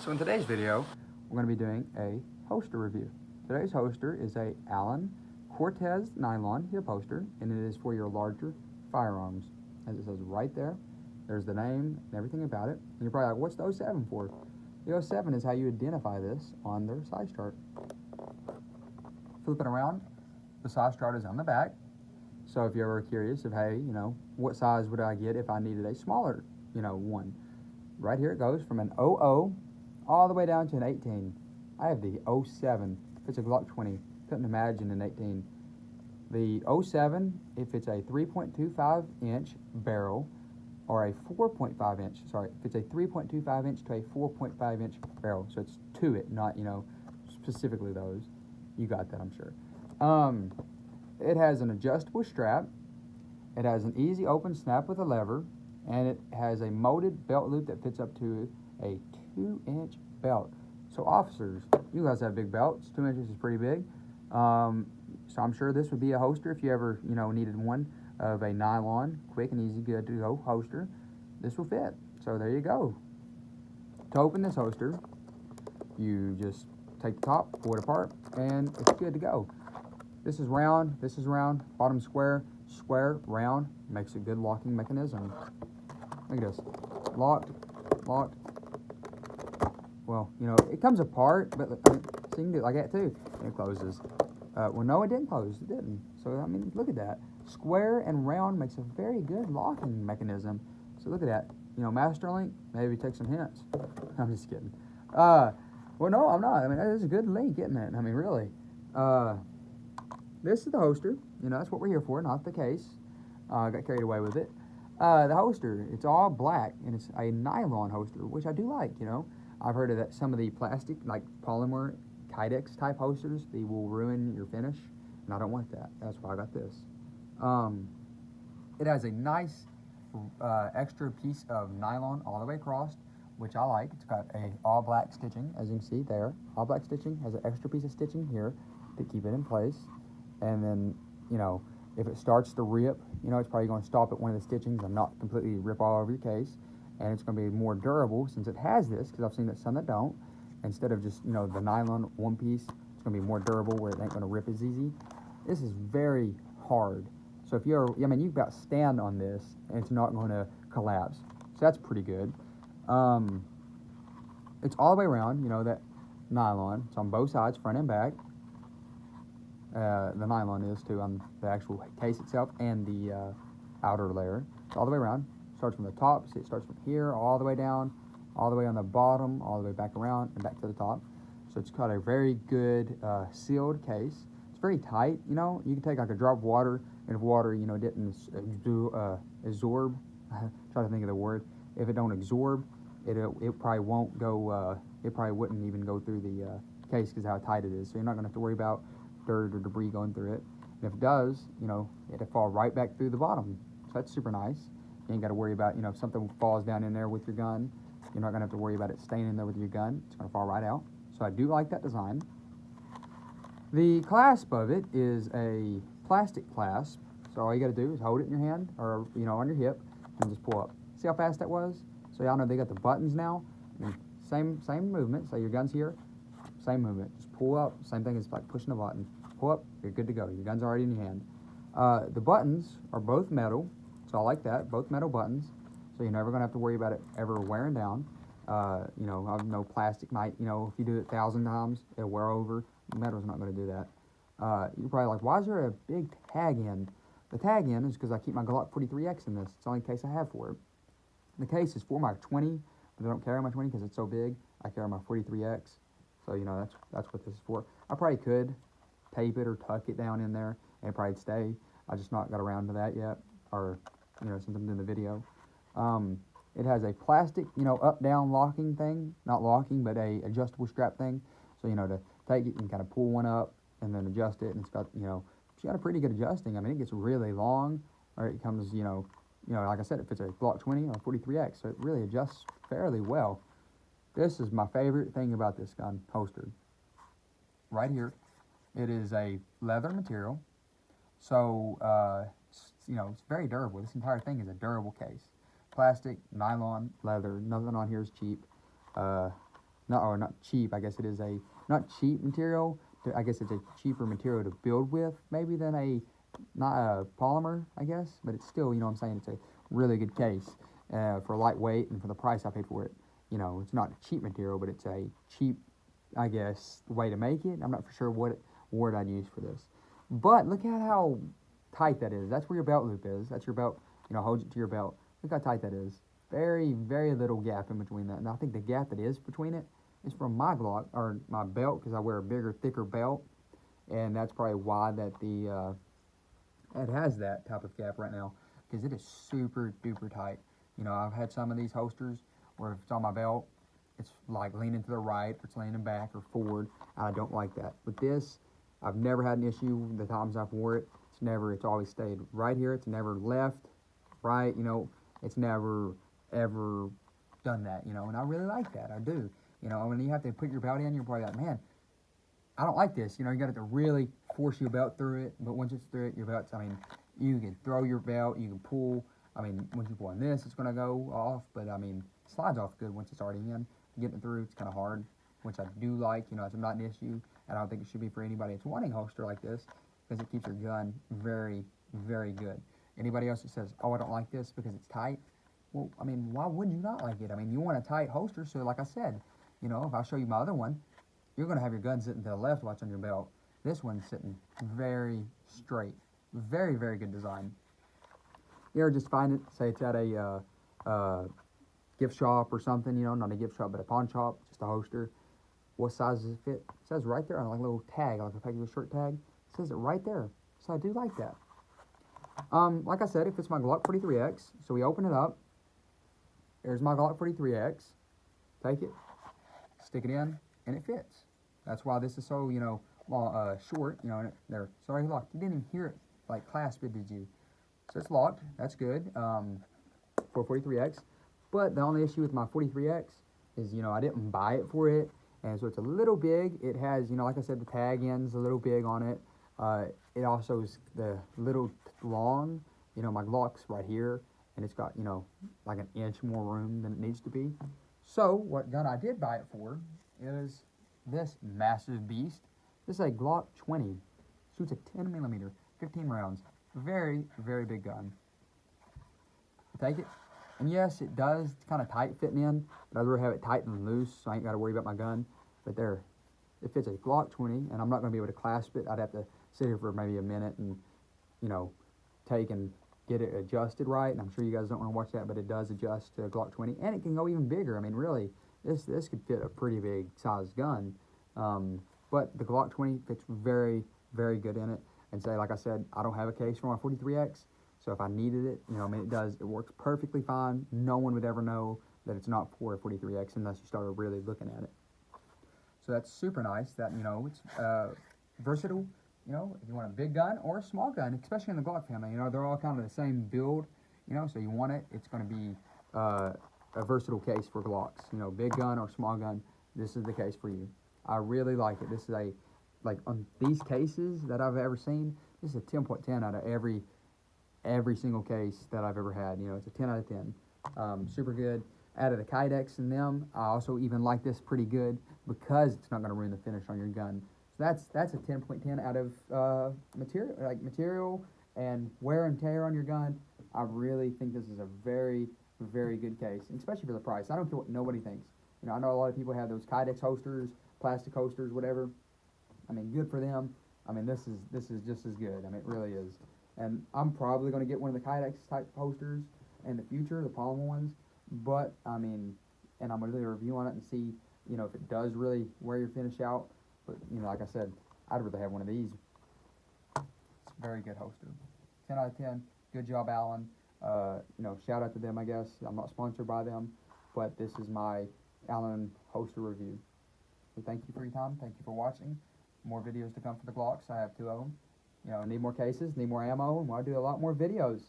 So in today's video, we're going to be doing a holster review. Today's holster is a Allen Cortez nylon hip holster, and it is for your larger firearms. As it says right there, there's the name and everything about it. And you're probably like, what's the 07 for? The 07 is how you identify this on their size chart. Flip it around, the size chart is on the back. So if you're ever curious of, hey, what size would I get if I needed a smaller, one? Right here it goes from an 00 all the way down to an 18. I have the 07. It's a Glock 20. Couldn't imagine an 18. The 07, if it's a 3.25 inch barrel or a 4.5 inch, sorry, if it's a 3.25 inch to a 4.5 inch barrel, so it's to it, not, specifically those. You got that, I'm sure. It has an adjustable strap. It has an easy open snap with a lever, and it has a molded belt loop that fits up to a 2-inch belt. So officers, you guys have big belts. 2 inches is pretty big. So I'm sure this would be a holster if you ever, needed one of a nylon, quick and easy, good to go holster. This will fit. So there you go. To open this holster, you just take the top, pull it apart, and it's good to go. This is round, bottom square, round, makes a good locking mechanism. Look at this, locked. Well, it comes apart, but so you can do it like that too, and it closes. Well, no, it didn't close, it didn't. So, look at that. Square and round makes a very good locking mechanism. So look at that, Masterlink, maybe take some hints. I'm just kidding. Well, no, I'm not. That is a good link, isn't it? Really. This is the holster. That's what we're here for, not the case. I got carried away with it. The holster, it's all black, and it's a nylon holster, which I do like, I've heard of that some of the plastic, like polymer, Kydex type holsters, they will ruin your finish, and I don't want that. That's why I got this. It has a nice extra piece of nylon all the way across, which I like. It's got a all black stitching, as you can see there. All black stitching, has an extra piece of stitching here to keep it in place. And then, if it starts to rip, it's probably going to stop at one of the stitchings and not completely rip all over your case. And it's going to be more durable since it has this, because I've seen that some that don't. Instead of just, the nylon one piece, it's going to be more durable where it ain't going to rip as easy. This is very hard. So if you're, you can about stand on this and it's not going to collapse. So that's pretty good. It's all the way around, that nylon. It's on both sides, front and back. The nylon is too on the actual case itself and the outer layer. It's all the way around. Starts from the top. See, it starts from here all the way down, all the way on the bottom, all the way back around and back to the top. So it's got a very good sealed case. It's very tight. You can take like a drop of water, and if water didn't absorb, try to think of the word. If it don't absorb, it probably won't go. It probably wouldn't even go through the case because how tight it is. So you're not gonna have to worry about dirt or debris going through it. And if it does, it'll fall right back through the bottom. So that's super nice. You ain't got to worry about, if something falls down in there with your gun, you're not going to have to worry about it staying in there with your gun. It's going to fall right out. So I do like that design. The clasp of it is a plastic clasp. So all you got to do is hold it in your hand or, on your hip and just pull up. See how fast that was? So y'all know they got the buttons now. Same movement. So your gun's here. Same movement. Just pull up. Same thing as like pushing a button. Pull up. You're good to go. Your gun's already in your hand. The buttons are both metal. So I like that. Both metal buttons. So you're never going to have to worry about it ever wearing down. I know plastic might, if you do it 1,000 times, it'll wear over. Metal's not going to do that. You're probably like, why is there a big tag end? The tag end is because I keep my Glock 43X in this. It's the only case I have for it. The case is for my 20, but I don't carry my 20 because it's so big. I carry my 43X. So, that's what this is for. I probably could tape it or tuck it down in there and it'd probably stay. I just not got around to that yet. Or, since I'm doing the video. It has a plastic, up-down locking thing. Not locking, but a adjustable strap thing. So, to take it and kind of pull one up and then adjust it. And it's got, it's got a pretty good adjusting. It gets really long. Or it comes, like I said, it fits a Glock 20 or 43X. So it really adjusts fairly well. This is my favorite thing about this gun holster. Right here, it is a leather material. So, it's very durable. This entire thing is a durable case. Plastic, nylon, leather, nothing on here is cheap. not cheap. I guess it is a not cheap material. I guess it's a cheaper material to build with, maybe than a not a polymer, I guess, but it's still, you know what I'm saying, it's a really good case for lightweight and for the price I paid for it. You know, it's not a cheap material, but it's a cheap, I guess, way to make it. I'm not for sure what word I'd use for this. But look at how tight that is. That's where your belt loop is. That's your belt, you know, holds it to your belt. Look how tight that is. Very, very little gap in between that. And I think the gap that is between it is from my Glock, or my belt, because I wear a bigger, thicker belt. And that's probably why that it has that type of gap right now, because it is super duper tight. You know, I've had some of these holsters where if it's on my belt, it's like leaning to the right, or it's leaning back or forward. I don't like that. With this, I've never had an issue the times I've wore it. It's always stayed right here. It's never left, right, you know, it's never ever done that, you know, and I really like that. I do. You know, when you have to put your belt in, you're probably like, man, I don't like this. You know, you got to really force your belt through it. But once it's through it, your belt's, I mean, you can throw your belt, you can pull. I mean, once you pull on this, it's going to go off. But, I mean, it slides off good once it's already in. Getting it through, it's kind of hard, which I do like. You know, it's not an issue. And I don't think it should be for anybody that's wanting a holster like this, because it keeps your gun very, very good. Anybody else that says, oh, I don't like this because it's tight, well, I mean, why would you not like it? I mean, you want a tight holster, so like I said, you know, if I show you my other one, you're going to have your gun sitting to the left while it's on your belt. This one's sitting very straight. Very, very good design. You ever just find it, say it's at a gift shop or something, you know, not a gift shop, but a pawn shop, just a holster. What size does it fit? It says right there on like a little tag, like a package shirt tag. It says it right there. So I do like that. Like I said, it fits my Glock 43X. So we open it up. There's my Glock 43X. Take it, stick it in, and it fits. That's why this is so, you know, long, short, you know, and there. Sorry, locked. You didn't even hear it, like, clasp it, did you? So it's locked. That's good for 43X. But the only issue with my 43X is, you know, I didn't buy it for it, and so it's a little big. It has, you know, like I said, the tag end's a little big on it. It also is the little long. You know, my Glock's right here, and it's got, you know, like an inch more room than it needs to be. So what gun I did buy it for is this massive beast. This is a Glock 20. Shoots a 10 millimeter, 15 rounds. Very, very big gun. Take it. And yes, it does. It's kind of tight fitting in, but I'd rather have it tight than loose, so I ain't got to worry about my gun. But there, it fits a Glock 20, and I'm not going to be able to clasp it. I'd have to sit here for maybe a minute and, you know, take and get it adjusted right. And I'm sure you guys don't want to watch that, but it does adjust to a Glock 20, and it can go even bigger. I mean, really, this could fit a pretty big sized gun. But the Glock 20 fits very, very good in it. And say, like I said, I don't have a case for my 43X, so if I needed it, you know, I mean, it works perfectly fine. No one would ever know that it's not for a 43X unless you started really looking at it. So that's super nice that, you know, it's versatile, you know, if you want a big gun or a small gun, especially in the Glock family, you know, they're all kind of the same build, you know, so you want it, it's going to be a versatile case for Glocks, you know, big gun or small gun, this is the case for you. I really like it. This is a, like, on these cases that I've ever seen, this is a 10.10 out of every single case that I've ever had. You know, it's a 10 out of 10. Super good. Added a Kydex in them. I also even like this pretty good because it's not going to ruin the finish on your gun. So that's a 10.10 out of material and wear and tear on your gun. I really think this is a very, very good case, and especially for the price. I don't care what nobody thinks. You know, I know a lot of people have those Kydex holsters, plastic holsters, whatever. I mean, good for them. I mean, this is just as good. I mean, it really is. And I'm probably going to get one of the Kydex type holsters in the future, the polymer ones. But, I mean, and I'm going to do a review on it and see, you know, if it does really wear your finish out. But, you know, like I said, I'd rather have one of these. It's a very good holster. 10 out of 10. Good job, Alan. You know, shout out to them, I guess. I'm not sponsored by them, but this is my Allen holster review. So thank you for your time. Thank you for watching. More videos to come for the Glocks. I have 2 of them. You know, need more cases, need more ammo, and want to do a lot more videos.